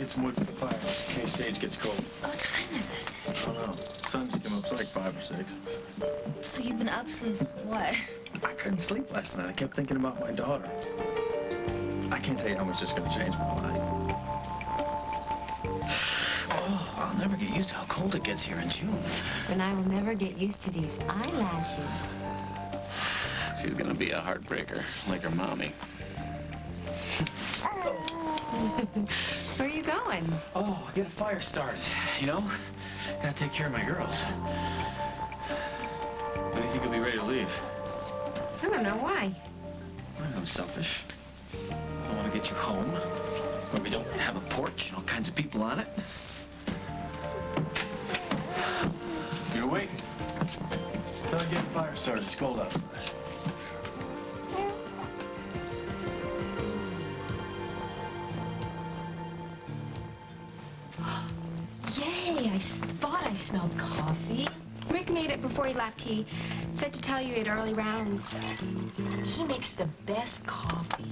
get some wood for the fire in case Sage gets cold. What time is it? I don't know. Sun just came up. It's like 5 or 6. So you've been up since what? I couldn't sleep last night. I kept thinking about my daughter. I can't tell you how much this is going to change my life. Oh, I'll never get used to how cold it gets here in June. And I will never get used to these eyelashes. She's going to be a heartbreaker, like her mommy. Where are you going? Oh, get a fire started, you know? Gotta take care of my girls. When do you think you'll be ready to leave? I don't know. Why? I'm selfish. I want to get you home, where we don't have a porch and all kinds of people on it. You're awake. Thought I'd get the fire started. It's cold outside. Yay, I thought I smelled coffee. Rick made it before he left. He said to tell you he had early rounds. He makes the best coffee.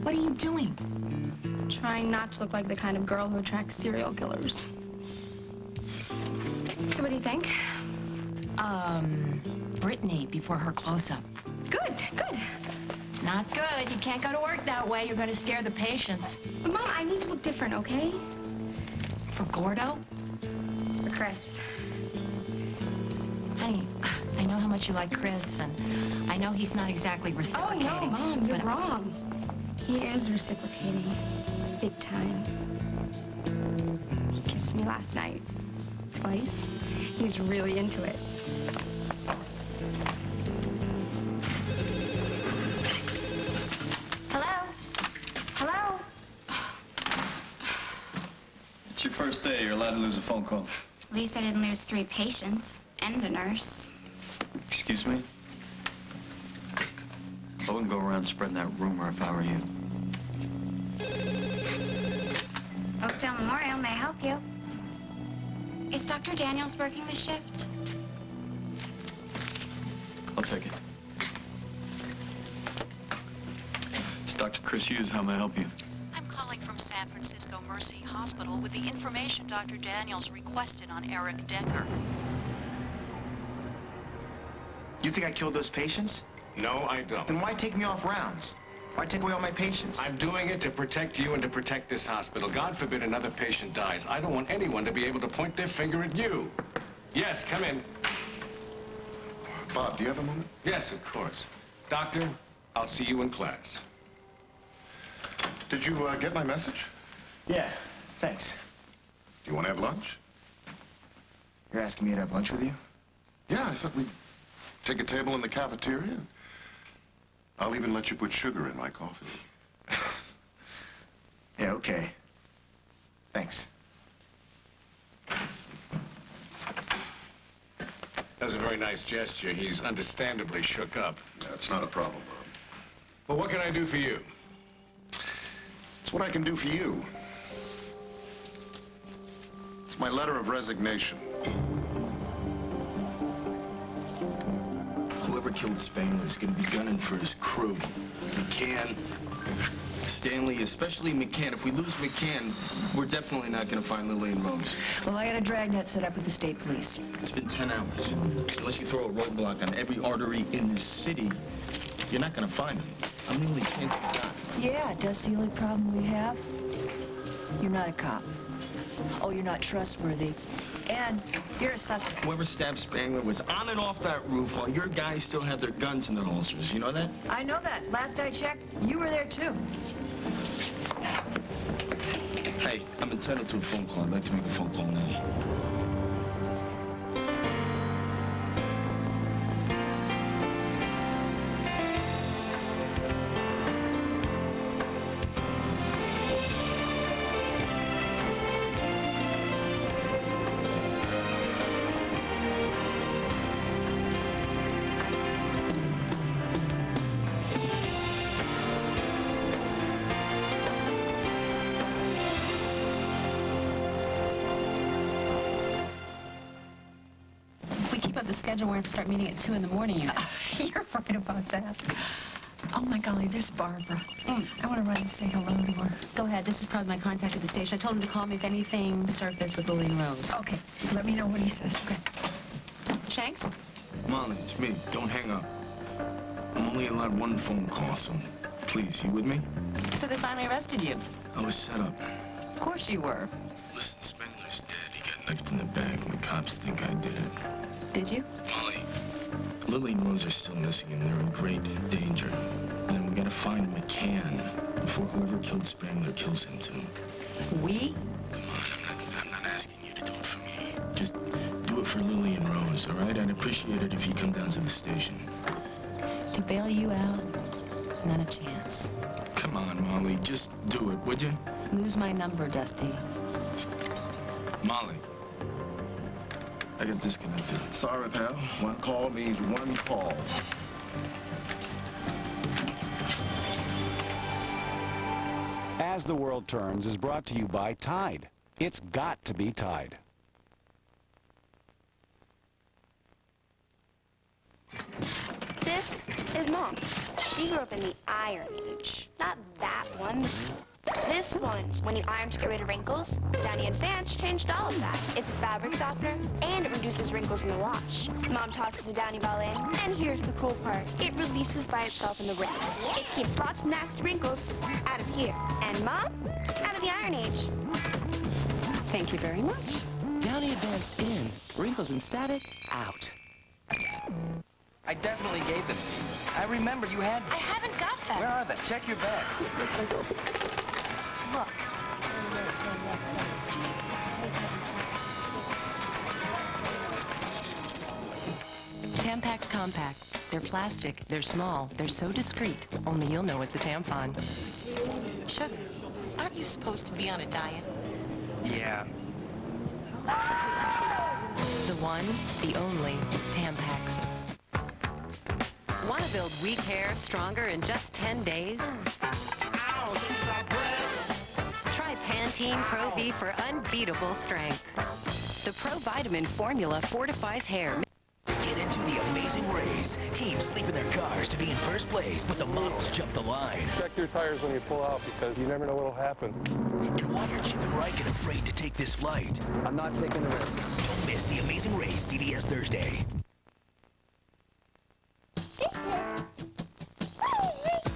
What are you doing? Trying not to look like the kind of girl who attracts serial killers. So what do you think? Brittany before her close-up. Good, good. Not good. You can't go to work that way. You're going to scare the patients. But Mom, I need to look different, okay? For Gordo? For Chris. Honey, I know how much you like Chris, and I know he's not exactly Oh, reciprocating. no, Mom, you're but wrong. He is reciprocating. Big time. He kissed me last night. Twice. He was really into it. Hello? Hello? It's your first day. You're allowed to lose a phone call. At least I didn't lose 3 patients and a nurse. Excuse me? I wouldn't go around spreading that rumor if I were you. Oakdale Memorial may help you. Is Dr. Daniels working the shift? I'll take it. It's Dr. Chris Hughes. How may I help you? I'm calling from San Francisco Mercy Hospital with the information Dr. Daniels requested on Eric Decker. You think I killed those patients? No, I don't. Then why take me off rounds? Why take away all my patients? I'm doing it to protect you and to protect this hospital. God forbid another patient dies. I don't want anyone to be able to point their finger at you. Yes, come in. Bob, do you have a moment? Yes, of course. Doctor, I'll see you in class. Did you get my message? Yeah, thanks. Do you want to have lunch? You're asking me to have lunch with you? Yeah, I thought we'd take a table in the cafeteria. I'll even let you put sugar in my coffee. Yeah, okay. Thanks. That's a very nice gesture. He's understandably shook up. That's not a problem, Bob. Well, what can I do for you? It's what I can do for you. It's my letter of resignation. Whoever killed Spangler is going to be gunning for his crew. McCann, Stanley, especially McCann. If we lose McCann, we're definitely not going to find Lily and Rose. Well, I got a dragnet set up with the state police. It's been 10 hours. Unless you throw a roadblock on every artery in this city, you're not going to find them. I'm the only chance we got. Yeah, that's the only problem we have. You're not a cop. Oh, you're not trustworthy. And you're a suspect. Whoever stabbed Spangler was on and off that roof while your guys still had their guns in their holsters. You know that? I know that. Last I checked, you were there too. Hey, I'm entitled to a phone call. I'd like to make a phone call now. If we keep up the schedule, we're going to start meeting at 2 in the morning. You're right about that. Oh, my golly, there's Barbara. I want to run and say hello to her. Go ahead. This is probably my contact at the station. I told him to call me if anything surfaced with Lily and Rose. Okay, let me know what he says. Okay. Shanks? Molly, it's me. Don't hang up. I'm only allowed one phone call, so please, you with me? So they finally arrested you? I was set up. Of course you were. Listen, Spengler's dead. He got knifed in the back, and the cops think I did it. Did you? Molly, Lily and Rose are still missing, and they're in great danger. Then we gotta find McCann before whoever killed Spengler kills him, too. We? Come on, I'm not asking you to do it for me. Just do it for Lily and Rose, all right? I'd appreciate it if you come down to the station. To bail you out? Not a chance. Come on, Molly, just do it, would you? Lose my number, Dusty. Molly. I got disconnected. Sorry, pal. One call means one call. As the World Turns is brought to you by Tide. It's got to be Tide. This is Mom. She grew up in the Iron Age. Not that one. This one, when you iron to get rid of wrinkles, Downy Advanced changed all of that. It's a fabric softener, and it reduces wrinkles in the wash. Mom tosses the Downy ball in, and here's the cool part. It releases by itself in the rinse. It keeps lots of nasty wrinkles out of here. And Mom, out of the Iron Age. Thank you very much. Downy Advanced in. Wrinkles and static out. I definitely gave them to you. I remember you had them. I haven't got them. Where are they? Check your bag. Look. Tampax Compact. They're plastic, they're small, they're so discreet, only you'll know it's a tampon. Sugar, aren't you supposed to be on a diet? Yeah. The one, the only, Tampax. Want to build weak hair stronger in just 10 days? Try Pantene Pro V for unbeatable strength. The Pro Vitamin formula fortifies hair. Get into the amazing race. Teams sleep in their cars to be in first place, but the models jump the line. Check your tires when you pull out because you never know what'll happen. And why are Chip and Riken afraid to take this flight? I'm not taking the risk. Don't miss the amazing race, CBS Thursday.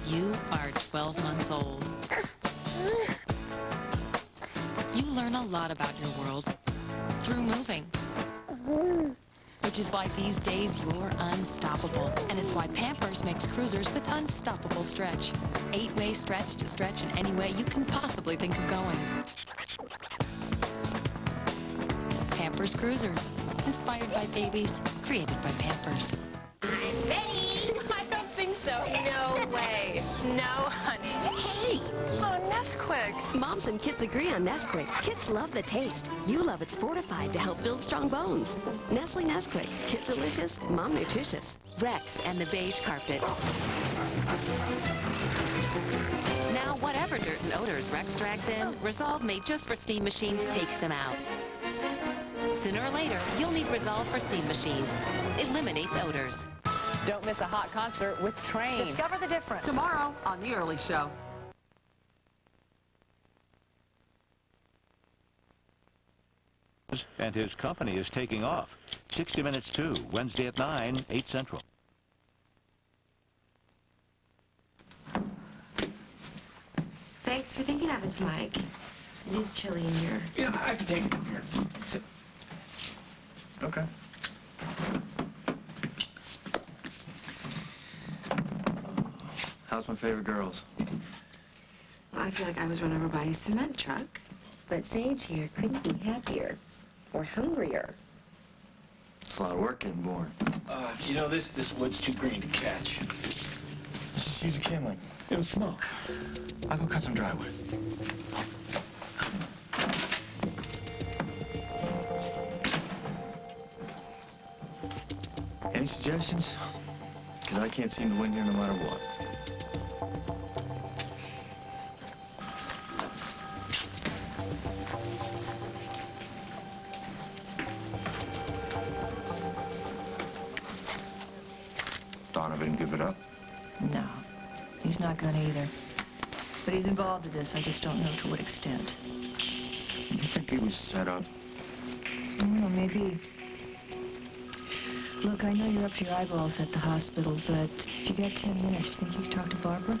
You are 12 months old. You learn a lot about your world through moving. Which is why these days you're unstoppable. And it's why Pampers makes cruisers with unstoppable stretch. 8-way stretch to stretch in any way you can possibly think of going. Pampers Cruisers. Inspired by babies, created by Pampers. I'm ready. I don't think so. No way. No, honey. Hey. Oh, Nesquik. Moms and kids agree on Nesquik. Kids love the taste. You love it's fortified to help build strong bones. Nestle Nesquik. Kids delicious, mom nutritious. Rex and the beige carpet. Now, whatever dirt and odors Rex drags in, Resolve made just for steam machines takes them out. Sooner or later, you'll need Resolve for steam machines. It eliminates odors. Don't miss a hot concert with Train. Discover the difference. Tomorrow on The Early Show. And his company is taking off. 60 Minutes 2, Wednesday at 9, 8 Central. Thanks for thinking of us, Mike. It is chilly in here. Yeah, I can take it. Here. Sit. Okay. How's my favorite girls? Well, I feel like I was run over by a cement truck. But Sage here couldn't be happier. Or hungrier. It's a lot of work getting born. You know, this wood's too green to catch. Let's just use a kindling. It'll smoke. I'll go cut some dry wood. Any suggestions? Because I can't seem to win here no matter what. Donovan give it up? No. He's not gonna either. But he's involved in this. I just don't know to what extent. You think he was set up? I don't know, maybe. Look, I know you're up to your eyeballs at the hospital, but if you got 10 minutes, you think you could talk to Barbara?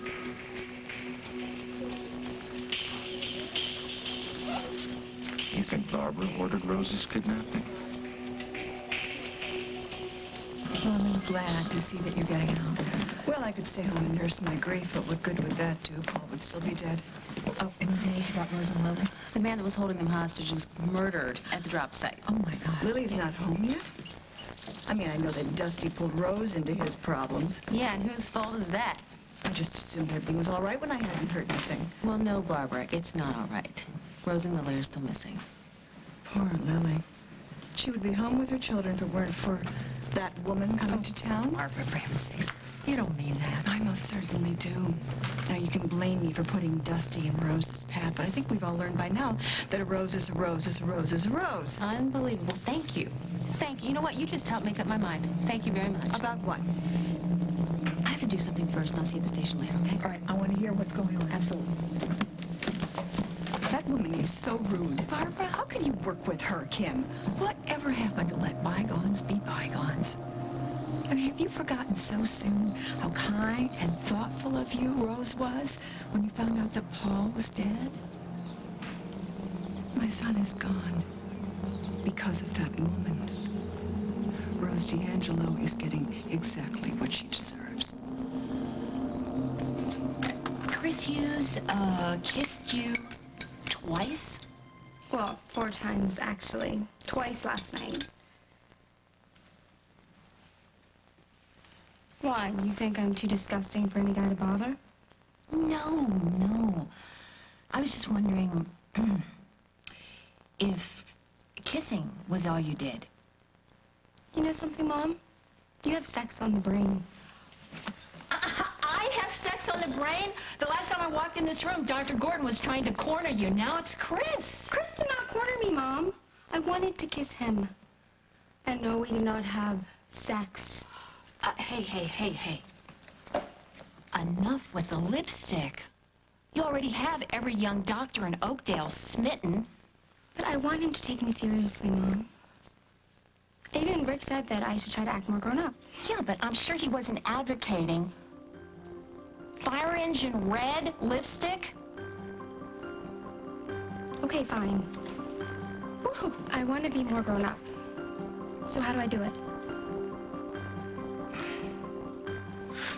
You think Barbara ordered Rose's kidnapping? Well, I'm glad to see that you're getting out. Well, I could stay home and nurse my grief, but what good would that do? Paul would still be dead. Oh, any news about Rose and Lily? The man that was holding them hostage was murdered at the drop site. Oh, my God. Lily's not home yet? I mean, I know that Dusty pulled Rose into his problems. Yeah, and whose fault is that? I just assumed everything was all right when I hadn't heard anything. Well, no, Barbara, it's not all right. Rose and Lily are still missing. Poor Lily. She would be home with her children if it weren't for that woman coming to town. Barbara, for heaven's sakes. You don't mean that. I most certainly do. Now, you can blame me for putting Dusty in Rose's path, but I think we've all learned by now that a rose is a rose is a rose is a rose. Unbelievable. Thank you. Thank you. You know what? You just helped make up my mind. Thank you very much. About what? I have to do something first, and I'll see you at the station later, okay? All right, I want to hear what's going on. Absolutely. That woman is so rude. Barbara, how can you work with her, Kim? Whatever happened to let bygones be bygones? I mean, have you forgotten so soon how kind and thoughtful of you Rose was when you found out that Paul was dead? My son is gone because of that woman. Rose D'Angelo is getting exactly what she deserves. Chris Hughes, kissed you twice? Well, 4 times, actually. Twice last night. Why? You think I'm too disgusting for any guy to bother? No. I was just wondering if kissing was all you did. You know something, Mom? You have sex on the brain. I have sex on the brain? The last time I walked in this room, Dr. Gordon was trying to corner you. Now it's Chris. Chris did not corner me, Mom. I wanted to kiss him. And no, we did not have sex. Hey. Enough with the lipstick. You already have every young doctor in Oakdale smitten. But I want him to take me seriously, Mom. Even Rick said that I should try to act more grown up. Yeah, but I'm sure he wasn't advocating fire engine red lipstick. Okay, fine. Woohoo! I want to be more grown up. So how do I do it?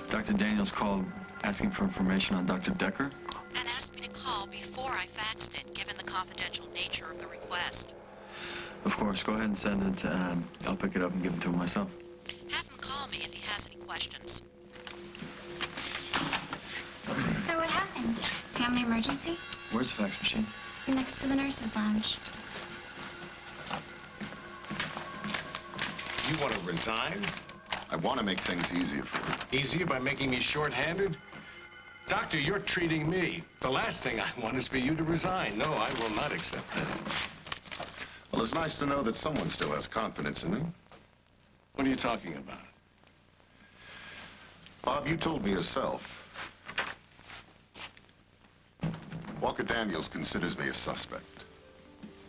Dr. Daniels called asking for information on Dr. Decker. And asked me to call before I faxed it, given the confidential nature of the request. Of course, go ahead and send it. I'll pick it up and give it to him myself. Have him call me if he has any questions. So what happened? Family emergency? Where's the fax machine? Next to the nurse's lounge. You want to resign? I want to make things easier for you. Easier by making me short-handed? Doctor, you're treating me. The last thing I want is for you to resign. No, I will not accept this. Well, it's nice to know that someone still has confidence in me. What are you talking about? Bob, you told me yourself. Walker Daniels considers me a suspect.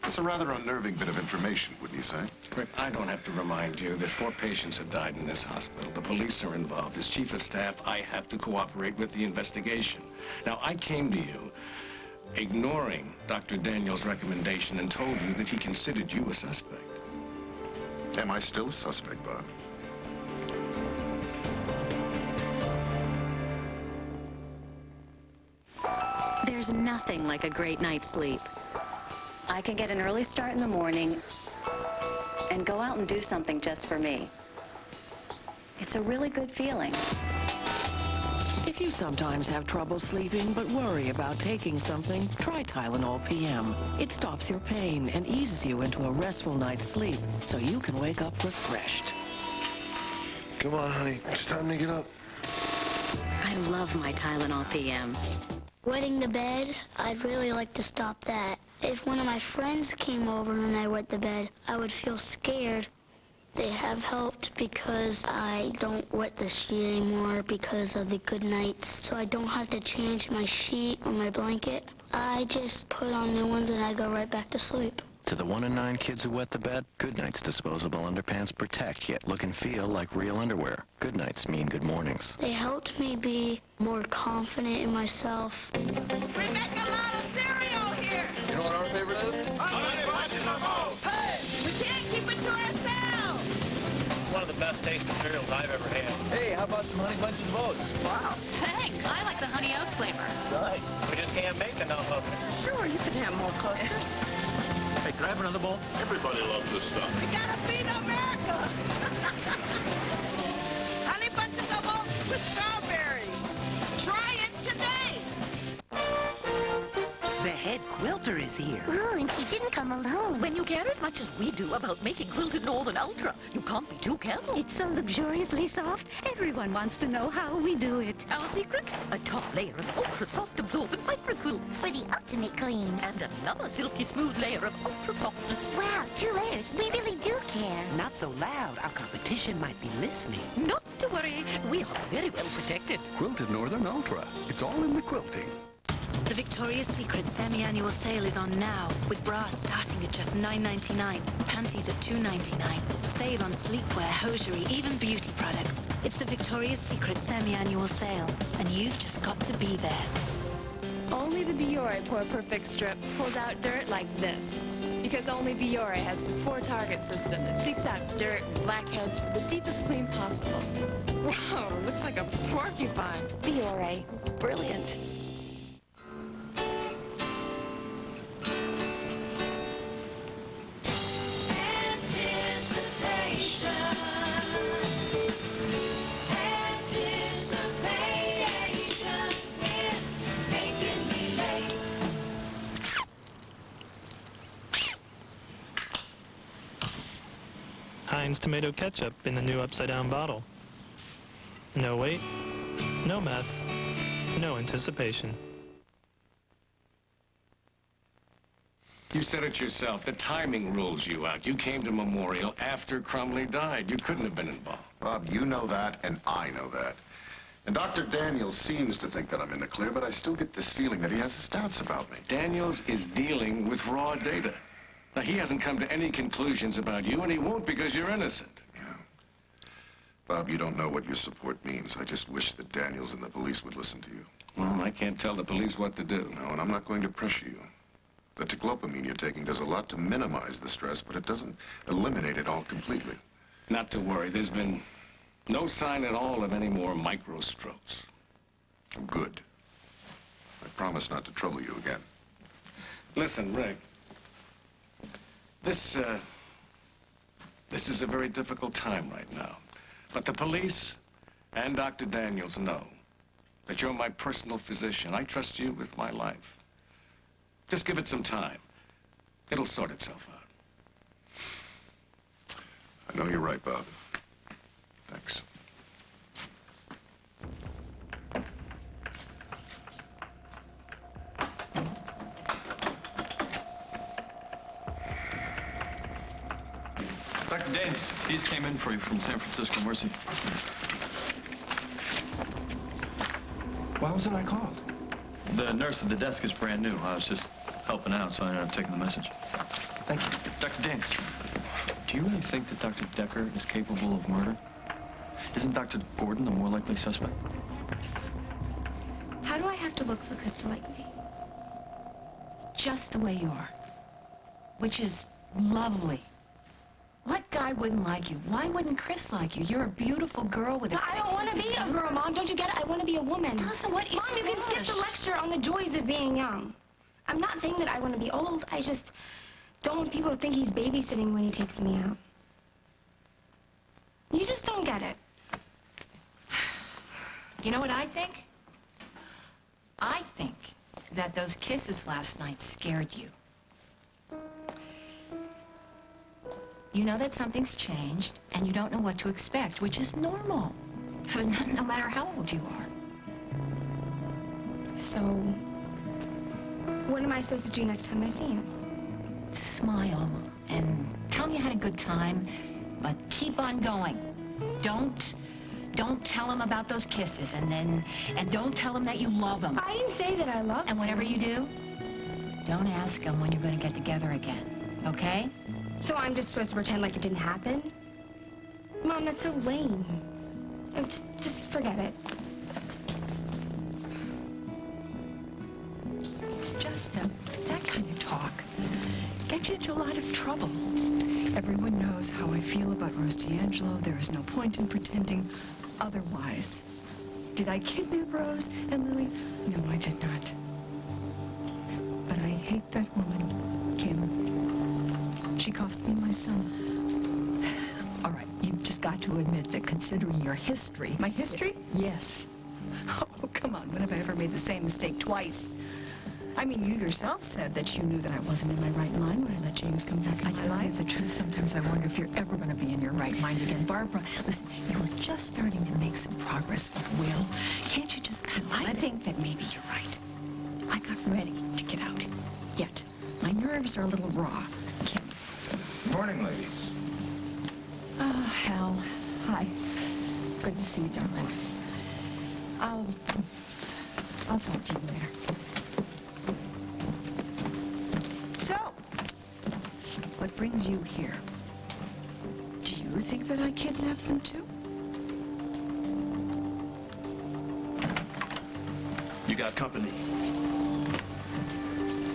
It's a rather unnerving bit of information, wouldn't you say? Rick, I don't have to remind you that 4 patients have died in this hospital. The police are involved. As chief of staff, I have to cooperate with the investigation. Now, I came to you ignoring Dr. Daniels' recommendation and told you that he considered you a suspect. Am I still a suspect, Bob? There's nothing like a great night's sleep. I can get an early start in the morning and go out and do something just for me. It's a really good feeling. If you sometimes have trouble sleeping but worry about taking something, try Tylenol PM. It stops your pain and eases you into a restful night's sleep so you can wake up refreshed. Come on, honey. It's time to get up. I love my Tylenol PM. Wetting the bed, I'd really like to stop that. If one of my friends came over and I wet the bed, I would feel scared They have helped because I don't wet the sheet anymore because of the good nights. So I don't have to change my sheet or my blanket. I just put on new ones and I go right back to sleep. To the 1 in 9 kids who wet the bed, Goodnight's disposable underpants protect, yet look and feel like real underwear. Goodnights mean good mornings. They helped me be more confident in myself. We make a lot of cereal here. You know what our favorite is? Hey, we can't keep it to ourselves. One of the best tasting cereals I've ever had. Hey, how about some Honey Bunches of Oats? Wow. Thanks. I like the honey oat flavor. Nice. We just can't make enough of it. Sure, you can have more clusters. Hey, can I have another bowl? Everybody loves this stuff. We gotta feed America. Honey Bunches of Oats with strawberries. Try it today. The head quilter is here. Oh, and she didn't come alone. When you care as much as we do about making Quilted Northern Ultra, you can't be too careful. It's so luxuriously soft. Everyone wants to know how we do it. Our secret? A top layer of ultra-soft absorbent microquilts. For the ultimate clean. And another silky smooth layer of ultra-softness. Wow, 2 layers. We really do care. Not so loud. Our competition might be listening. Not to worry. We are very well protected. Quilted Northern Ultra. It's all in the quilting. The Victoria's Secret semi-annual sale is on now, with bras starting at just $9.99, panties at $2.99. Save on sleepwear, hosiery, even beauty products. It's the Victoria's Secret semi-annual sale, and you've just got to be there. Only the Biore Pour Perfect Strip pulls out dirt like this. Because only Biore has the 4-target system that seeks out dirt and blackheads for the deepest clean possible. Wow, looks like a porcupine. Biore. Brilliant. Heinz tomato ketchup in the new upside-down bottle. No wait, no mess, no anticipation. You said it yourself. The timing rules you out. You came to Memorial after Crumley died. You couldn't have been involved. Bob, you know that, and I know that. And Dr. Daniels seems to think that I'm in the clear, but I still get this feeling that he has his doubts about me. Daniels is dealing with raw data. Now, he hasn't come to any conclusions about you, and he won't because you're innocent. Yeah. Bob, you don't know what your support means. I just wish that Daniels and the police would listen to you. Well, I can't tell the police what to do. No, and I'm not going to pressure you. The ticlopamine you're taking does a lot to minimize the stress, but it doesn't eliminate it all completely. Not to worry. There's been no sign at all of any more microstrokes. Good. I promise not to trouble you again. Listen, Rick. This is a very difficult time right now. But the police and Dr. Daniels know that you're my personal physician. I trust you with my life. Just give it some time. It'll sort itself out. I know you're right, Bob. Thanks. Dr. Daniels, these came in for you from San Francisco Mercy. Why wasn't I called? The nurse at the desk is brand new. I was just helping out, so I ended up taking the message. Thank you. Dr. Daniels, do you really think that Dr. Decker is capable of murder? Isn't Dr. Gordon the more likely suspect? How do I have to look for Chris to like me? Just the way you are. Which is lovely. What guy wouldn't like you? Why wouldn't Chris like you? You're a beautiful girl with a I don't want to be a girl, Mom. Don't you get it? I want to be a woman. Listen, what is Mom, you can skip the lecture on the joys of being young. I'm not saying that I want to be old. I just don't want people to think he's babysitting when he takes me out. You just don't get it. You know what I think? I think that those kisses last night scared you. You know that something's changed, and you don't know what to expect, which is normal, no matter how old you are. So, what am I supposed to do next time I see him? Smile and tell me you had a good time but keep on going. Don't tell him about those kisses, and don't tell him that you love him. I didn't say that I love him. And whatever you do, don't ask him when you're going to get together again, okay? So I'm just supposed to pretend like it didn't happen? Mom, that's so lame. Oh, just forget it. It's just that kind of talk gets you into a lot of trouble. Everyone knows how I feel about Rose D'Angelo. There is no point in pretending otherwise. Did I kidnap Rose and Lily? No, I did not. But I hate that woman, Kim. She cost me my son. All right, you've just got to admit that considering your history... My history? Yes. Oh, come on, when have I ever made the same mistake twice? I mean, you yourself said that you knew that I wasn't in my right mind when I let James come back into my life. The truth, sometimes I wonder if you're ever going to be in your right mind again. Barbara, listen, you were just starting to make some progress with Will. Can't you just kind of I think that maybe you're right. I got ready to get out. Yet, my nerves are a little raw. Kim. Morning, ladies. Oh, Hal. Hi. Good to see you, darling. I'll talk to you later. So, what brings you here? Do you think that I kidnapped them too? You got company.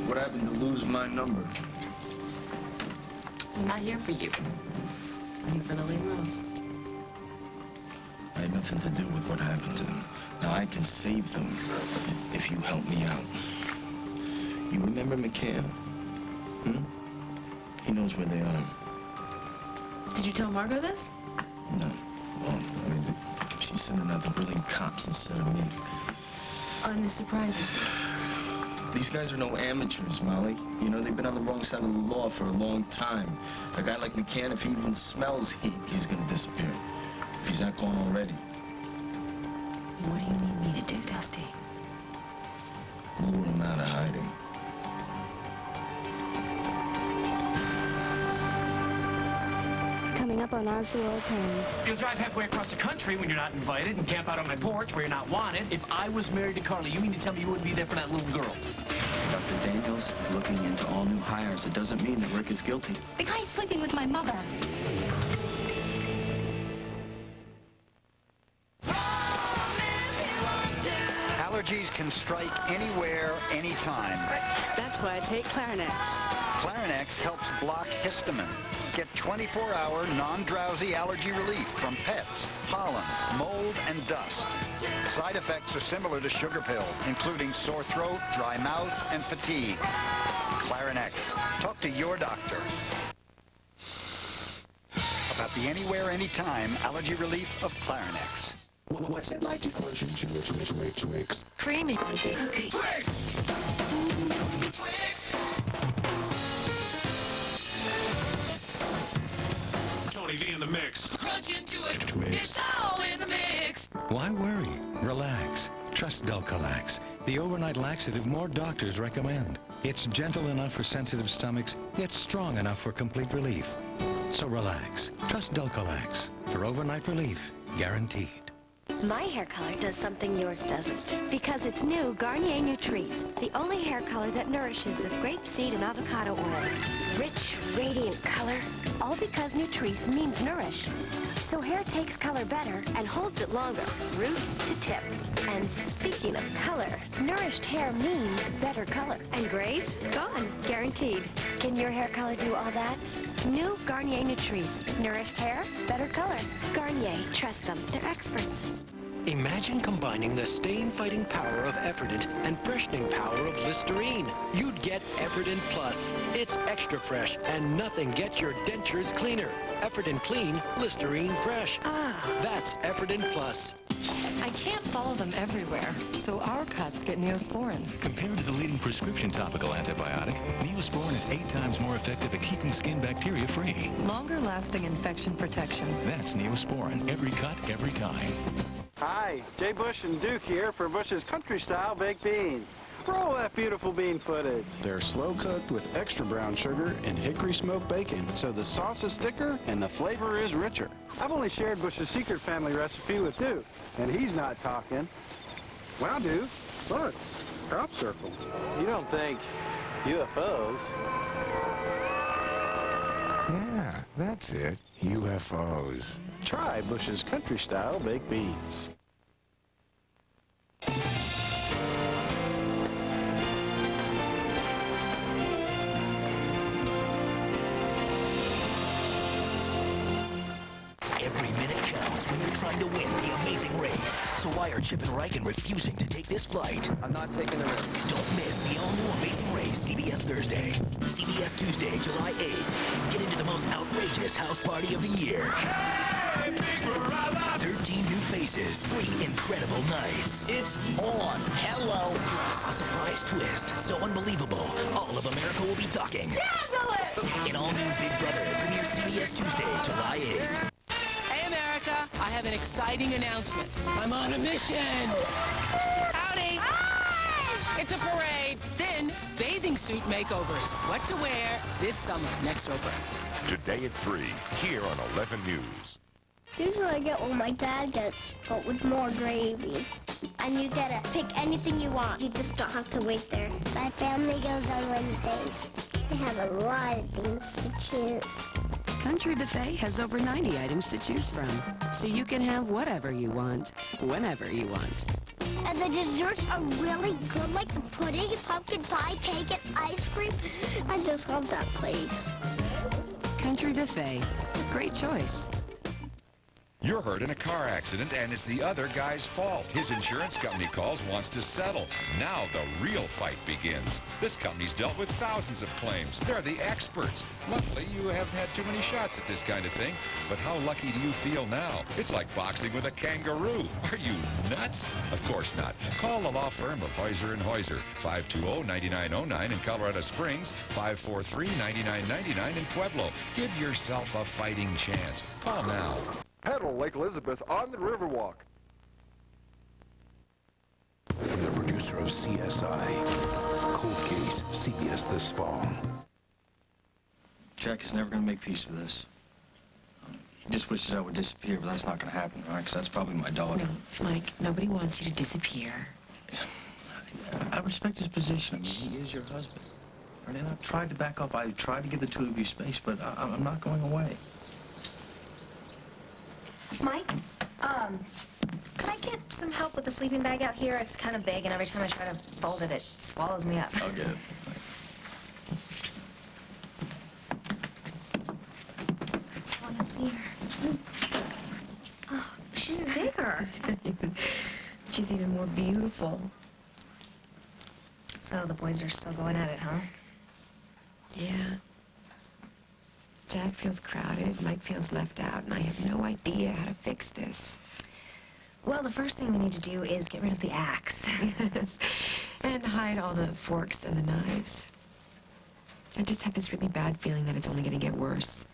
What happened to lose my number? I'm not here for you. I'm here for Lily and Rose. I had nothing to do with what happened to them. Now I can save them if you help me out. You remember McCann? He knows where they are. Did you tell Margot this? No. Well, I mean, she's sending out the brilliant cops instead of me. And this surprises you. These guys are no amateurs, Molly. You know, they've been on the wrong side of the law for a long time. A guy like McCann, if he even smells heat, he's gonna disappear. If he's not gone already. What do you need me to do, Dusty? Lure him out of hiding. Coming up on Oswald Times. You'll drive halfway across the country when you're not invited and camp out on my porch where you're not wanted. If I was married to Carly, you mean to tell me you wouldn't be there for that little girl? Dr. Daniels is looking into all new hires. It doesn't mean that Rick is guilty. The guy's sleeping with my mother. Allergies can strike anywhere, anytime. That's why I take Clarinex. Clarinex helps block histamine. Get 24-hour non-drowsy allergy relief from pets, pollen, mold, and dust. Side effects are similar to sugar pill, including sore throat, dry mouth, and fatigue. Clarinex. Talk to your doctor about the anywhere, anytime allergy relief of Clarinex. What's it like to Twix? Creamy. Twix! Tony V in the mix. Crunch into it. Twix. It's all in the mix. Why worry? Relax. Trust Delcolax, the overnight laxative more doctors recommend. It's gentle enough for sensitive stomachs, yet strong enough for complete relief. So relax. Trust Delcolax for overnight relief, guaranteed. My hair color does something yours doesn't. Because it's new Garnier Nutrice, the only hair color that nourishes with grapeseed and avocado oils. Rich, radiant color, all because Nutrice means nourish. So hair takes color better and holds it longer, root to tip. And speaking of color, nourished hair means better color. And grays? Gone. Guaranteed. Can your hair color do all that? New Garnier Nutrice. Nourished hair, better color. Garnier, trust them. They're experts. Imagine combining the stain-fighting power of Atwt and freshening power of Listerine. You'd get Atwt Plus. It's extra fresh, and nothing gets your dentures cleaner. Atwt Clean, Listerine Fresh. That's Atwt Plus. I can't follow them everywhere, so our cuts get Neosporin. Compared to the leading prescription topical antibiotic, Neosporin is 8 times more effective at keeping skin bacteria free. Longer-lasting infection protection. That's Neosporin. Every cut, every time. Hi, Jay Bush and Duke here for Bush's Country Style Baked Beans. Roll that beautiful bean footage. They're slow cooked with extra brown sugar and hickory smoked bacon, so the sauce is thicker and the flavor is richer. I've only shared Bush's secret family recipe with Duke, and he's not talking. Wow, Duke, look, crop circle. You don't think UFOs? Yeah, that's it. UFOs. Try Bush's Country Style Baked Beans. Every minute counts when you're trying to win the amazing race. So why are Chip and Riken refusing to take this flight? I'm not taking the risk. Don't miss the all-new Amazing Race, CBS Thursday. CBS Tuesday, July 8th. Get into the most outrageous house party of the year. 13 new faces, 3 incredible nights. It's on. Hello. Plus, a surprise twist so unbelievable, all of America will be talking. Scandalous! An all-new Big Brother premieres CBS Tuesday, July 8th. Hey, America, I have an exciting announcement. I'm on a mission. Howdy. Hi. It's a parade. Then, bathing suit makeovers. What to wear this summer. Next Oprah. Today at 3, here on 11 News. Usually I get what my dad gets, but with more gravy. And you get to pick anything you want. You just don't have to wait there. My family goes on Wednesdays. They have a lot of things to choose. Country Buffet has over 90 items to choose from, so you can have whatever you want, whenever you want. And the desserts are really good, like the pudding, pumpkin pie, cake, and ice cream. I just love that place. Country Buffet, great choice. You're hurt in a car accident, and it's the other guy's fault. His insurance company calls, wants to settle. Now the real fight begins. This company's dealt with thousands of claims. They're the experts. Luckily, you haven't had too many shots at this kind of thing. But how lucky do you feel now? It's like boxing with a kangaroo. Are you nuts? Of course not. Call the law firm of Heuser & Heuser, 520-9909 in Colorado Springs, 543-9999 in Pueblo. Give yourself a fighting chance. Call now. Pedal Lake Elizabeth on the Riverwalk. From the producer of CSI, Cold Case, CBS this fall. Jack is never going to make peace with this. He just wishes I would disappear, but that's not going to happen, all right? Because that's probably my daughter. No, Mike, nobody wants you to disappear. I respect his position. I mean, he is your husband. And I've tried to back off. I've tried to give the two of you space, but I'm not going away. Mike, could I get some help with the sleeping bag out here? It's kind of big, and every time I try to fold it, it swallows me up. I'll get it. I want to see her. Oh, she's bigger. She's even more beautiful. So the boys are still going at it, huh? Yeah. Jack feels crowded, Mike feels left out, and I have no idea how to fix this. Well, the first thing we need to do is get rid of the axe. And hide all the forks and the knives. I just have this really bad feeling that it's only going to get worse.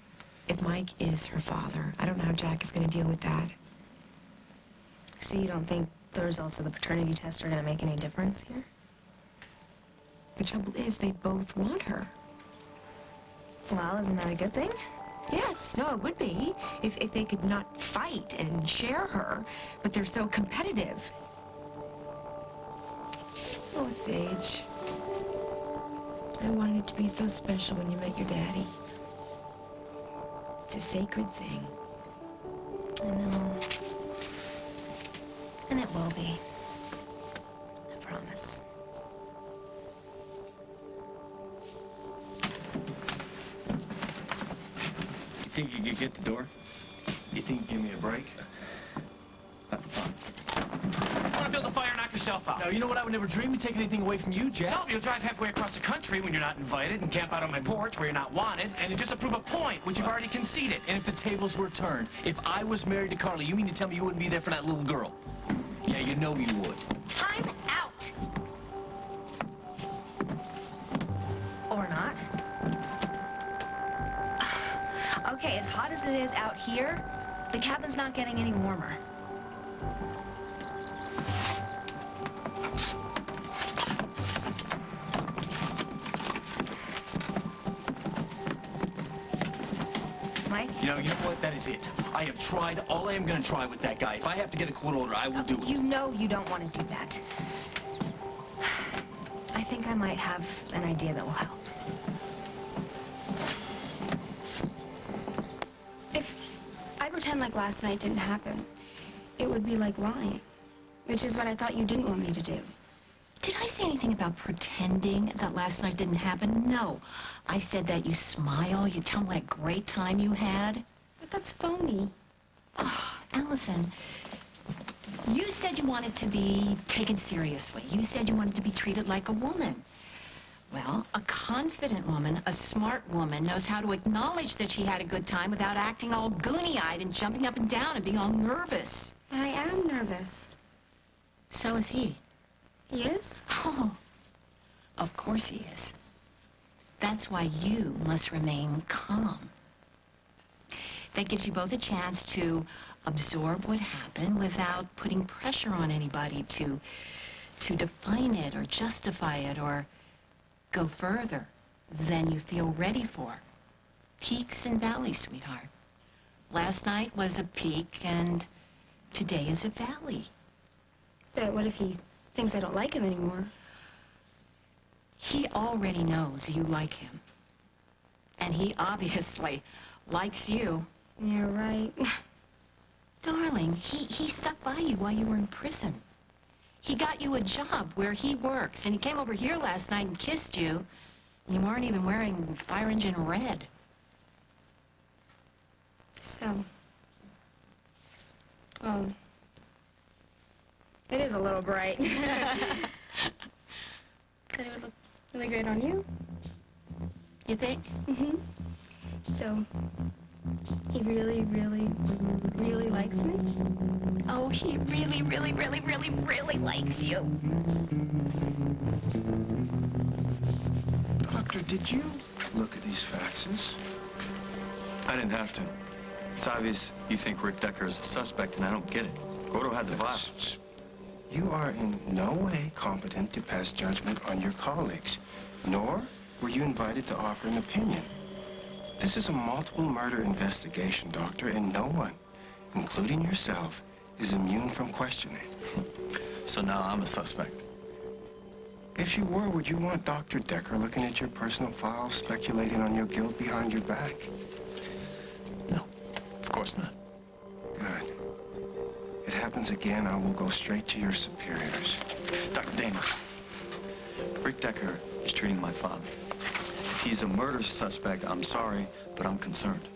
If Mike is her father, I don't know how Jack is going to deal with that. So you don't think the results of the paternity test are going to make any difference here? The trouble is, they both want her. Well, isn't that a good thing? Yes, no, it would be, if they could not fight and share her, but they're so competitive. Oh, Sage. I wanted it to be so special when you met your daddy. It's a sacred thing. I know. And it will be. I promise. You think you could get the door? You think you give me a break? Fine. You want to build a fire, knock yourself out. No, you know what? I would never dream of taking anything away from you, Jack. No, you'll drive halfway across the country when you're not invited and camp out on my porch where you're not wanted and just to prove a point, which you've already conceded. And if the tables were turned, if I was married to Carly, you mean to tell me you wouldn't be there for that little girl? Yeah, you know you would. Time out! Or not. Okay, as hot as it is out here, the cabin's not getting any warmer. You know what? That is it. I have tried all I am going to try with that guy. If I have to get a court order, I will do it. You know you don't want to do that. I think I might have an idea that will help. If I pretend like last night didn't happen, it would be like lying, which is what I thought you didn't want me to do. Did I say anything about pretending that last night didn't happen? No. I said that you smile, you tell them what a great time you had. But that's phony. Oh, Allison, you said you wanted to be taken seriously. You said you wanted to be treated like a woman. Well, a confident woman, a smart woman, knows how to acknowledge that she had a good time without acting all goony-eyed and jumping up and down and being all nervous. I am nervous. So is he. He is? Oh, of course he is. That's why you must remain calm. That gives you both a chance to absorb what happened without putting pressure on anybody to define it or justify it or go further than you feel ready for. Peaks and valleys, sweetheart. Last night was a peak and today is a valley. But what if he thinks I don't like him anymore? He already knows you like him. And he obviously likes you. Yeah, right. Darling, he stuck by you while you were in prison. He got you a job where he works, and he came over here last night and kissed you, and you weren't even wearing fire engine red. So, it is a little bright. But it would look really great on you. You think? Mm-hmm. So, he really, really, really likes me? Oh, he really, really, really, really, really likes you. Doctor, did you look at these faxes? I didn't have to. It's obvious you think Rick Decker is a suspect, and I don't get it. Gordo had the vial. You are in no way competent to pass judgment on your colleagues, nor were you invited to offer an opinion. This is a multiple murder investigation, Doctor, and no one, including yourself, is immune from questioning. So now I'm a suspect. If you were, would you want Dr. Decker looking at your personal files, speculating on your guilt behind your back? No, of course not. Good. If it happens again, I will go straight to your superiors. Dr. Daniels, Rick Decker is treating my father. If he's a murder suspect, I'm sorry, but I'm concerned.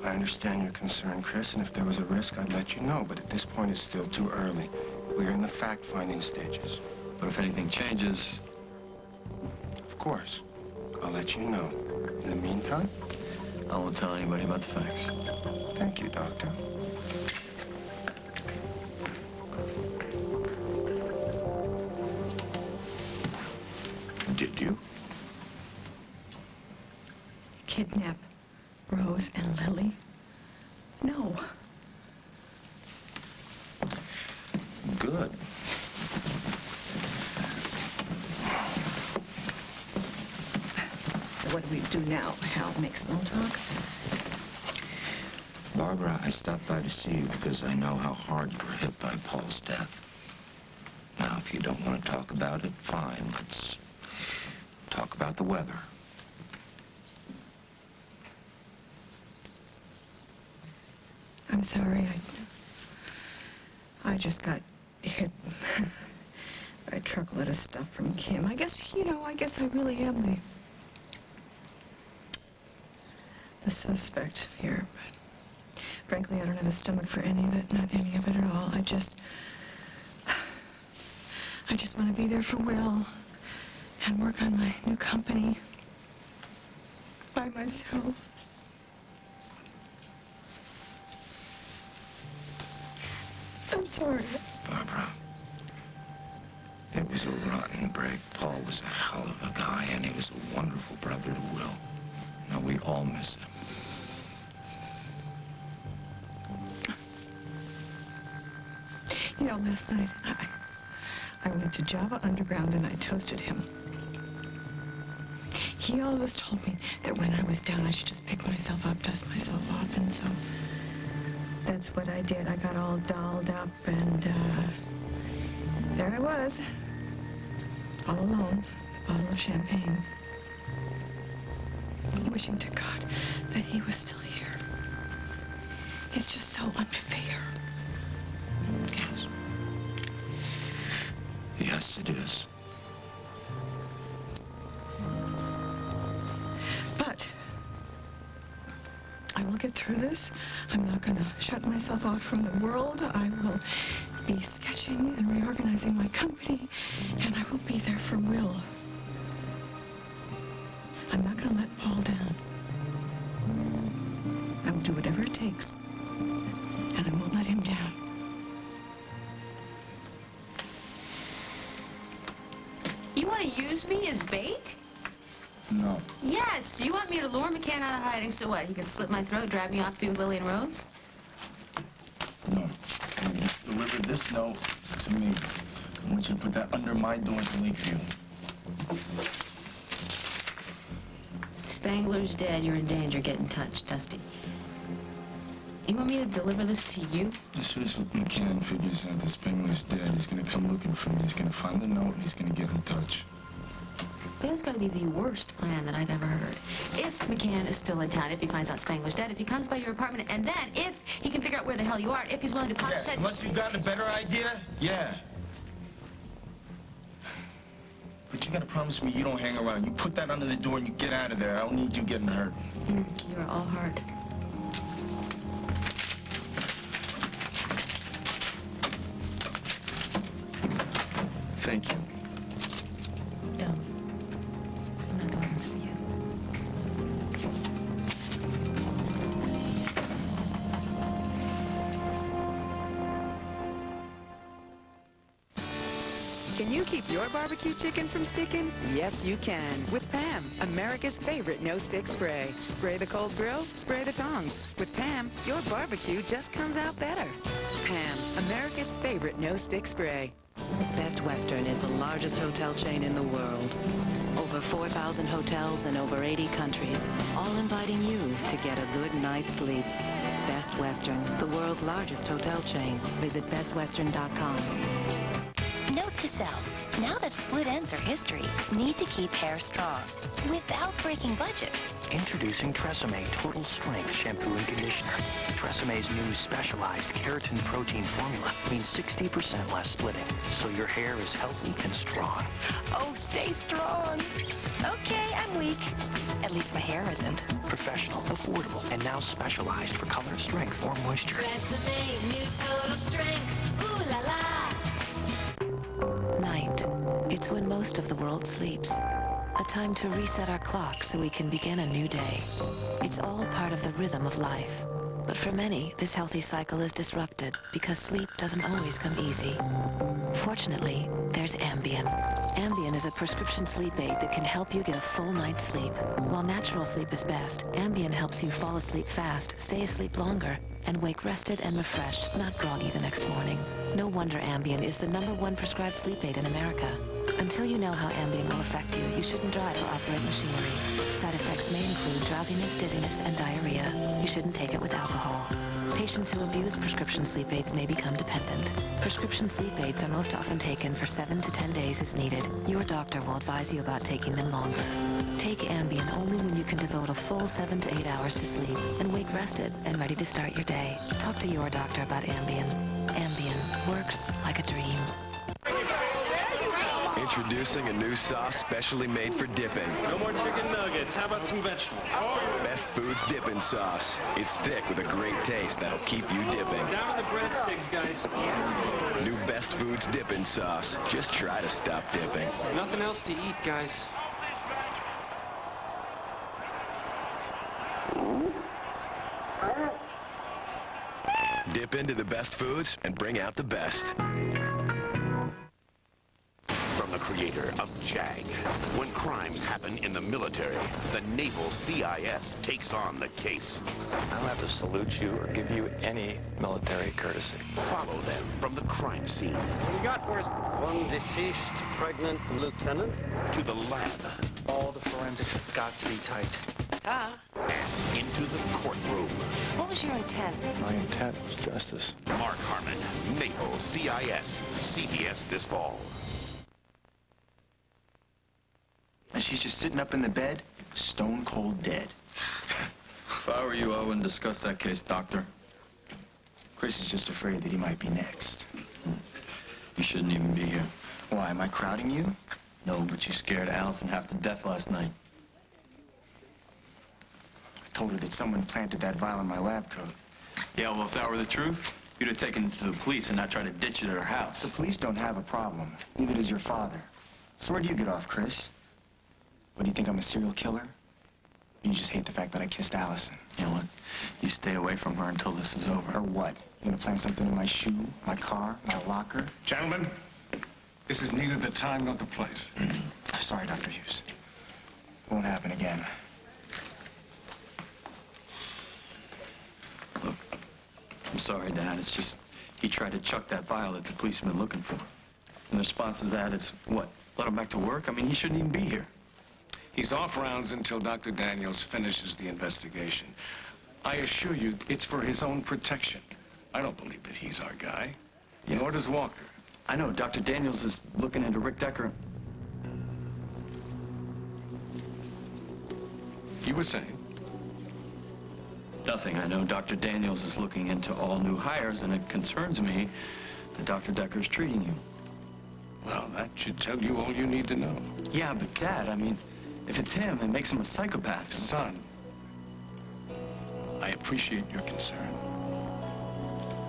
I understand your concern, Chris, and if there was a risk, I'd let you know, but at this point, it's still too early. We're in the fact-finding stages. But if anything changes... Of course. I'll let you know. In the meantime... I won't tell anybody about the facts. Thank you, Doctor. Did you? Kidnap Rose and Lily? No. Good. So what do we do now? Hal, make small talk? Barbara, I stopped by to see you because I know how hard you were hit by Paul's death. Now, if you don't want to talk about it, fine. Let's talk about the weather. I'm sorry, I just got hit by a truckload of stuff from Kim. I guess, I guess I really am the suspect here. But frankly, I don't have a stomach for any of it, not any of it at all. I just want to be there for Will and work on my new company by myself. I'm sorry. Barbara, it was a rotten break. Paul was a hell of a guy, and he was a wonderful brother to Will. Now, we all miss him. Last night, I went to Java Underground and I toasted him. he always told me that when I was down, I should just pick myself up, dust myself off, and so that's what I did. I got all dolled up, and there I was, all alone, a bottle of champagne, wishing to God that he was still here. It's just so unfair. Yes, it is. But I will get through this. I'm not going to shut myself out from the world. I will be sketching and reorganizing my company, and I will be there for Will. I'm not going to let Paul down. I will do whatever it takes, and I won't let him down. You want to use me as bait? No. Yes. You want me to lure McCann out of hiding so what? He can slit my throat, drag me off to be with Lily and Rose? No. You deliver this note to me. I want you to put that under my door to Lakeview. Spangler's dead. You're in danger. Get in touch, Dusty. You want me to deliver this to you? As soon as McCann figures out that Spangler's dead, he's gonna come looking for me. He's gonna find the note and he's gonna get in touch. It is going to be the worst plan that I've ever heard. If McCann is still in town, if he finds out Spangler's dead, if he comes by your apartment, and then if he can figure out where the hell you are, if he's willing to pop his Yes, head... unless you've gotten a better idea, yeah. But you gotta promise me you don't hang around. You put that under the door and you get out of there. I don't need you getting hurt. You're all heart. Thank you. Don't. I'm not doing this for you. Can you keep your barbecue chicken from sticking? Yes, you can. With Pam, America's favorite no-stick spray. Spray the cold grill, spray the tongs. With Pam, your barbecue just comes out better. Pam, America's favorite no-stick spray. Best Western is the largest hotel chain in the world. Over 4,000 hotels in over 80 countries, all inviting you to get a good night's sleep. Best Western, the world's largest hotel chain. Visit bestwestern.com. Note to self, now that split ends are history, need to keep hair strong without breaking budget. Introducing Tresemme Total Strength Shampoo and Conditioner. Tresemme's new specialized keratin protein formula means 60% less splitting, so your hair is healthy and strong. Oh, stay strong. Okay, I'm weak. At least my hair isn't. Professional, affordable, and now specialized for color, strength, or moisture. Tresemme new Total Strength. Ooh la la. Night. It's when most of the world sleeps. A time to reset our clock so we can begin a new day. It's all part of the rhythm of life. But for many, this healthy cycle is disrupted because sleep doesn't always come easy. Fortunately, there's Ambien. Ambien is a prescription sleep aid that can help you get a full night's sleep. While natural sleep is best, Ambien helps you fall asleep fast, stay asleep longer, and wake rested and refreshed, not groggy the next morning. No wonder Ambien is the #1 prescribed sleep aid in America. Until you know how Ambien will affect you, you shouldn't drive or operate machinery. Side effects may include drowsiness, dizziness, and diarrhea. You shouldn't take it with alcohol. Patients who abuse prescription sleep aids may become dependent. Prescription sleep aids are most often taken for 7 to 10 days as needed. Your doctor will advise you about taking them longer. Take Ambien only when you can devote a full 7 to 8 hours to sleep and wake rested and ready to start your day. Talk to your doctor about Ambien. Ambien works like a dream. Introducing a new sauce specially made for dipping. No more chicken nuggets. How about some vegetables? Best Foods Dipping Sauce. It's thick with a great taste that'll keep you dipping. Down with the breadsticks, guys. New Best Foods Dipping Sauce. Just try to stop dipping. Nothing else to eat, guys. Dip into the best foods and bring out the best. From the creator of JAG. When crimes happen in the military, the Naval CIS takes on the case. I don't have to salute you or give you any military courtesy. Follow them from the crime scene. What do you got for us? One deceased pregnant lieutenant. To the lab. All the forensics have got to be tight. Ta. And into the courtroom. What was your intent? My intent was justice. Mark Harmon, Naval CIS, CBS this fall. And she's just sitting up in the bed, stone cold dead. If I were you, I wouldn't discuss that case, Doctor. Chris is just afraid that he might be next. You shouldn't even be here. Why, am I crowding you? No, but you scared Allison half to death last night. I told her that someone planted that vial in my lab coat. Yeah, well, if that were the truth, you'd have taken it to the police and not tried to ditch it at her house. The police don't have a problem. Neither does your father. So where do you get off, Chris? What, do you think I'm a serial killer? You just hate the fact that I kissed Allison. You know what? You stay away from her until this is over. Or what? You gonna plant something in my shoe, my car, my locker? Gentlemen, this is neither the time nor the place. Sorry, Dr. Hughes. Won't happen again. Look, I'm sorry, Dad. It's just he tried to chuck that vial that the police have been looking for. And the response is that it's, what, let him back to work? I mean, he shouldn't even be here. He's off rounds until Dr. Daniels finishes the investigation. I assure you, it's for his own protection. I don't believe that he's our guy. Nor does Walker. I know, Dr. Daniels is looking into Rick Decker. You were saying? Nothing. I know Dr. Daniels is looking into all new hires, and it concerns me that Dr. Decker's treating you. Well, that should tell you all you need to know. Yeah, but Dad, I mean, if it's him, it makes him a psychopath. Son, I appreciate your concern.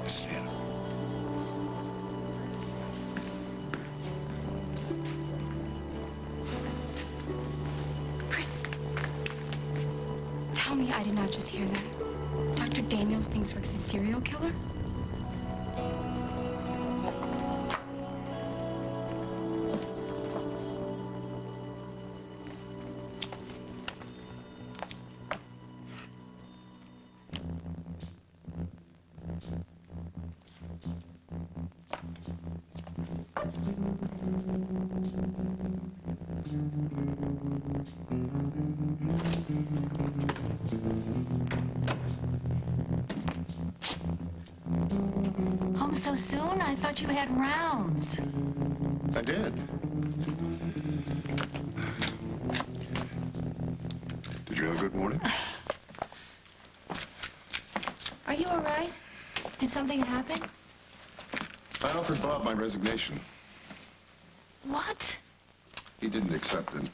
Stand up. Chris, tell me I did not just hear that. Dr. Daniels thinks Rick's a serial killer? Home so soon? I thought you had rounds. I did. Did you have a good morning? Are you all right? Did something happen? I offered Bob my resignation. What? He didn't accept it.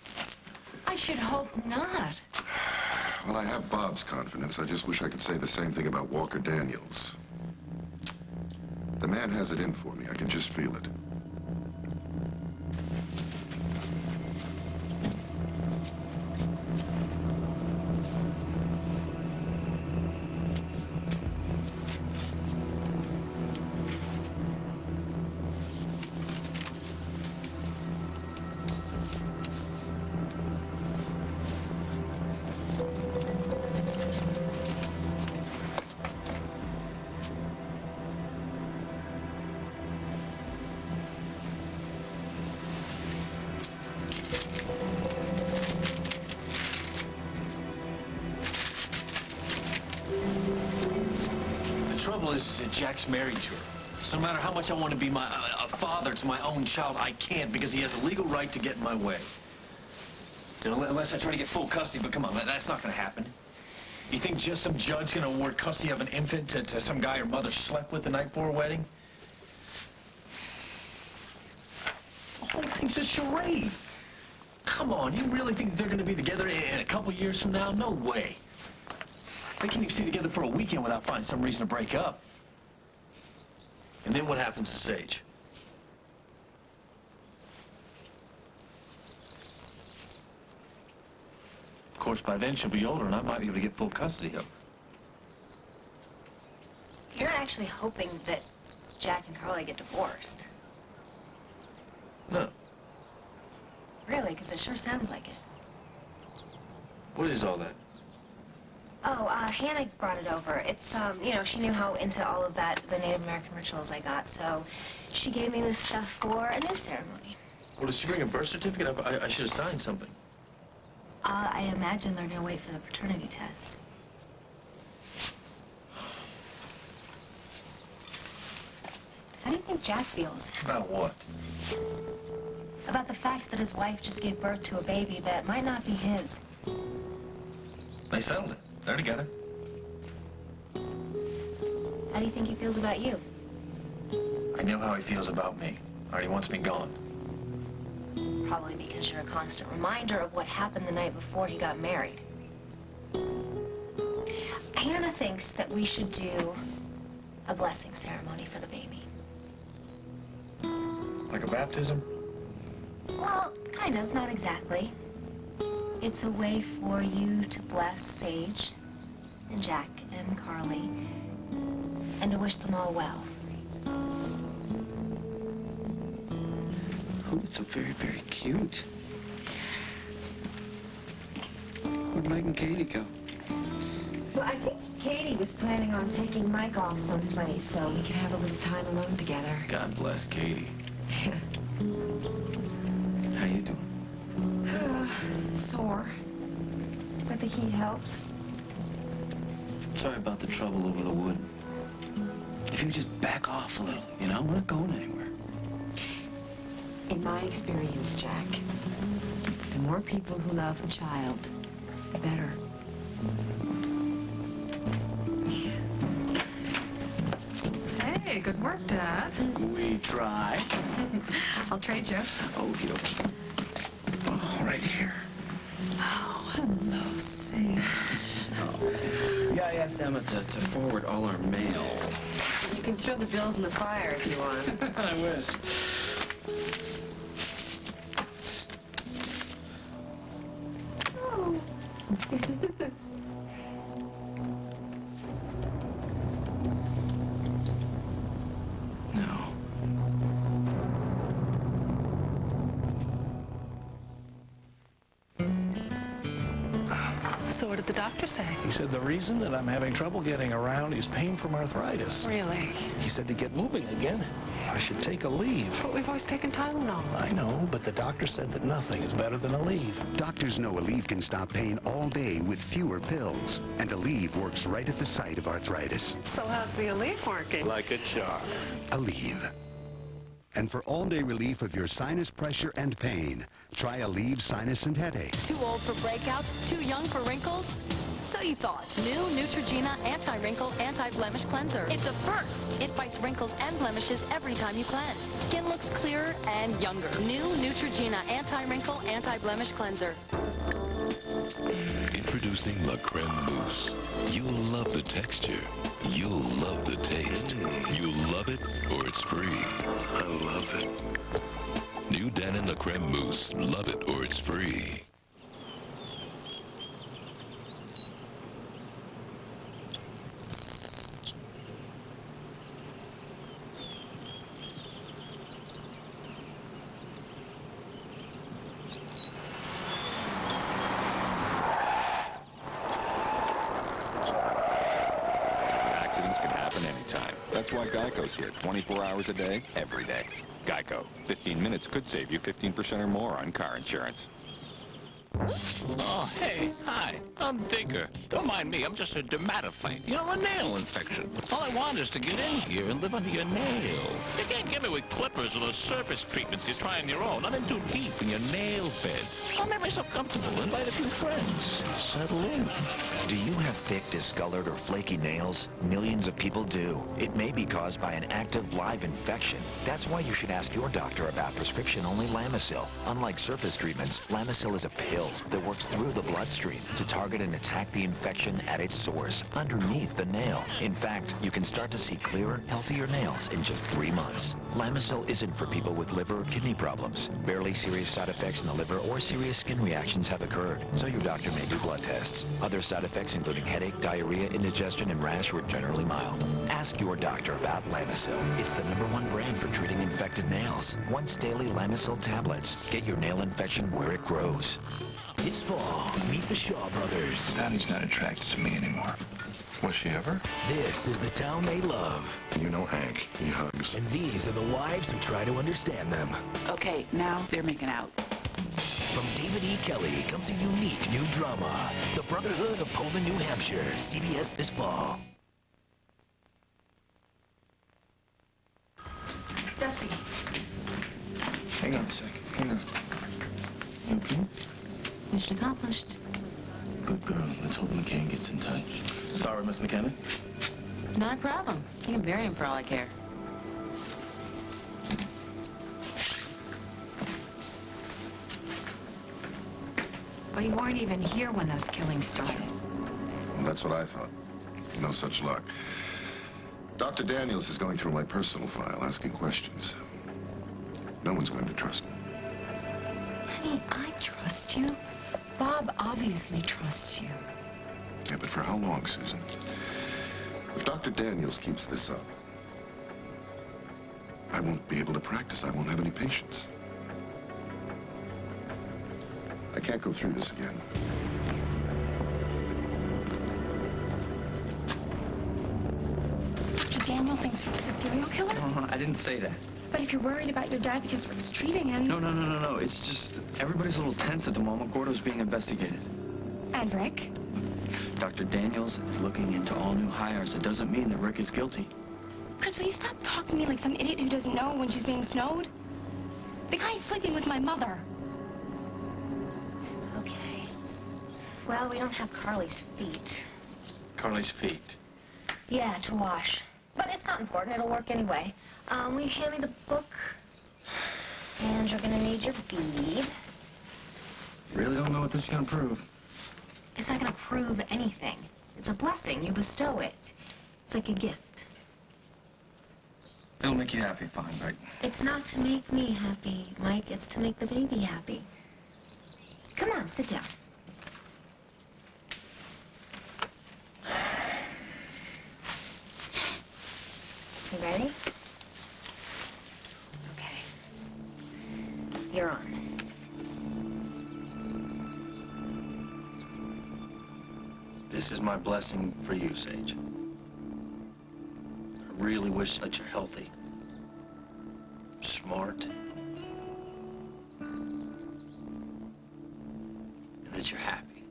I should hope not. Well, I have Bob's confidence. I just wish I could say the same thing about Walker Daniels. The man has it in for me. I can just feel it. The trouble is that Jack's married to her. So no matter how much I want to be a father to my own child, I can't because he has a legal right to get in my way. You know, unless I try to get full custody, but come on, that's not going to happen. You think just some judge going to award custody of an infant to some guy her mother slept with the night before her wedding? The whole thing's a charade. Come on, you really think they're going to be together in a couple years from now? No way. They can't even stay together for a weekend without finding some reason to break up. And then what happens to Sage? Of course, by then she'll be older and I might be able to get full custody of her. You're not actually hoping that Jack and Carly get divorced. No. because it sure sounds like it. What is all that? Oh, Hannah brought it over. It's, you know, she knew how into all of that, the Native American rituals I got, so she gave me this stuff for a new ceremony. Well, did she bring a birth certificate? I should have signed something. I imagine they're gonna wait for the paternity test. How do you think Jack feels? About what? About the fact that his wife just gave birth to a baby that might not be his. They settled it. They're together. How do you think he feels about you? I know how he feels about me. Already wants me gone. Probably because you're a constant reminder of what happened the night before he got married. Hannah thinks that we should do a blessing ceremony for the baby. Like a baptism? Well, kind of, not exactly. It's a way for you to bless Sage and Jack and Carly and to wish them all well. Oh, it's so very, very cute. Where'd Mike and Katie go? Well, I think Katie was planning on taking Mike off someplace so we could have a little time alone together. God bless Katie. How you doing? Sore. But the heat helps. Sorry about the trouble over the wood. If you just back off a little, you know? We're not going anywhere. In my experience, Jack, the more people who love a child, the better. Hey, good work, Dad. We try. I'll trade you. Okie dokie. Oh, right here. Oh, hello, Sage. Yeah, I asked Emma to forward all our mail. You can throw the bills in the fire if you want. I wish. Oh. No. So what did the doctor say? He said the reason that I'm having trouble getting around is pain from arthritis. Really? He said to get moving again, I should take a leave. But we've always taken Tylenol. I know, but the doctor said that nothing is better than a leave. Doctors know Aleve can stop pain all day with fewer pills. And Aleve works right at the site of arthritis. So how's the Aleve working? Like a charm. Aleve. And for all-day relief of your sinus pressure and pain, try Aleve Sinus and Headache. Too old for breakouts? Too young for wrinkles? So you thought. New Neutrogena Anti-Wrinkle Anti-Blemish Cleanser. It's a first. It fights wrinkles and blemishes every time you cleanse. Skin looks clearer and younger. New Neutrogena Anti-Wrinkle Anti-Blemish Cleanser. Introducing La Creme Mousse. You'll love the texture. You'll love the taste. You'll love it or it's free. I love it. New Dannon La Creme Mousse. Love it or it's free. That's why Geico's here 24 hours a day, every day. Geico. 15 minutes could save you 15% or more on car insurance. Oh, hey, hi, I'm Digger. Don't mind me, I'm just a dermatophile. You know, a nail infection. All I want is to get in here and live under your nail. You can't get me with clippers or those surface treatments you try on your own. I'm in too deep in your nail bed. I'll make myself comfortable, invite a few friends. Settle in. Do you have thick, discolored, or flaky nails? Millions of people do. It may be caused by an active live infection. That's why you should ask your doctor about prescription-only Lamisil. Unlike surface treatments, Lamisil is a pill pill that works through the bloodstream to target and attack the infection at its source, underneath the nail. In fact, you can start to see clearer, healthier nails in just 3 months. Lamisil isn't for people with liver or kidney problems. Barely serious side effects in the liver or serious skin reactions have occurred, so your doctor may do blood tests. Other side effects including headache, diarrhea, indigestion, and rash were generally mild. Ask your doctor about Lamisil. It's the #1 brand for treating infected nails. Once daily Lamisil tablets. Get your nail infection where it grows. This fall, meet the Shaw brothers. Patty's not attracted to me anymore. Was she ever? This is the town they love. You know Hank. He hugs. And these are the wives who try to understand them. Okay, now they're making out. From David E. Kelly comes a unique new drama, The Brotherhood of Poland, New Hampshire, CBS this fall. Dusty. Hang on a second. Hang on. You okay? Mission accomplished. Good girl. Let's hope McCann gets in touch. Sorry, Miss McKenna. Not a problem. You can bury him for all I care. Well, you weren't even here when those killings started. Well, that's what I thought. No such luck. Dr. Daniels is going through my personal file, asking questions. No one's going to trust me. Honey, I trust you. Bob obviously trusts you. Yeah, but for how long, Susan? If Dr. Daniels keeps this up, I won't be able to practice. I won't have any patients. I can't go through this again. Dr. Daniels thinks Rick's the serial killer? I didn't say that. But if you're worried about your dad because Rick's treating him... No. It's just everybody's a little tense at the moment. Gordo's being investigated. And Rick? Dr. Daniels is looking into all new hires. It doesn't mean that Rick is guilty. Chris, will you stop talking to me like some idiot who doesn't know when she's being snowed? The guy's sleeping with my mother. Okay. Well, we don't have Carly's feet. Carly's feet. Yeah, to wash. But it's not important. It'll work anyway. Will you hand me the book? And you're gonna need your bead. Really don't know what this is gonna prove. It's not gonna prove anything. It's a blessing. You bestow it. It's like a gift. It'll make you happy, fine, right? It's not to make me happy, Mike. It's to make the baby happy. Come on, sit down. You ready? Okay. You're on. This is my blessing for you, Sage. I really wish that you're healthy, smart, and that you're happy.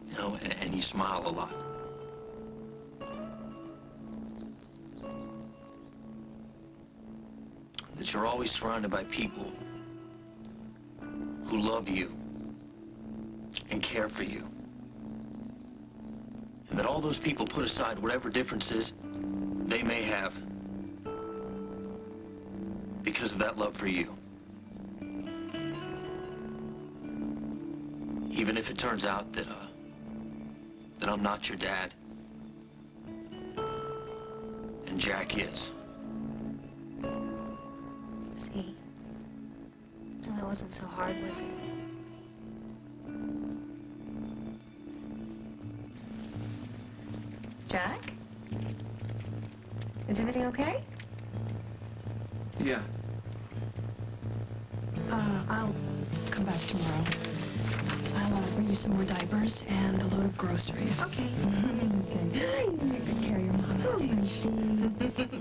You know, and you smile a lot. That you're always surrounded by people who love you and care for you. And that all those people put aside whatever differences they may have because of that love for you. Even if it turns out that I'm not your dad, and Jack is. See? Well, that wasn't so hard, was it? Jack? Is everything okay? Yeah. I'll come back tomorrow. I'll bring you some more diapers and a load of groceries. Okay. Okay. Take good care of your mama, Sage.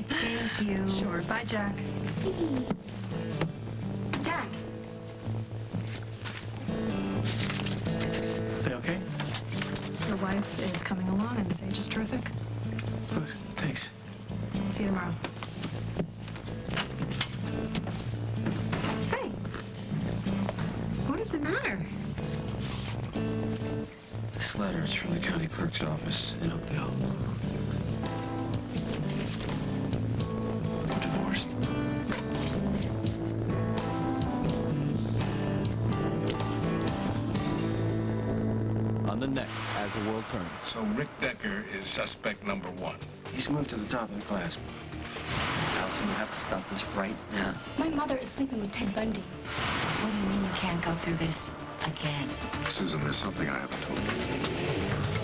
Thank you. Sure. Bye, Jack. Jack. They okay? Your wife is coming along and Sage is terrific. Good. Thanks. See you tomorrow. Hey. What is the matter? This letter is from the county clerk's office in Oakdale. I'm divorced. the next as the world turns. So Rick Decker is suspect number 1. He's moved to the top of the class. Allison, you have to stop this right now. My mother is sleeping with Ted Bundy. What do you mean you can't go through this again? Susan, there's something I haven't told you.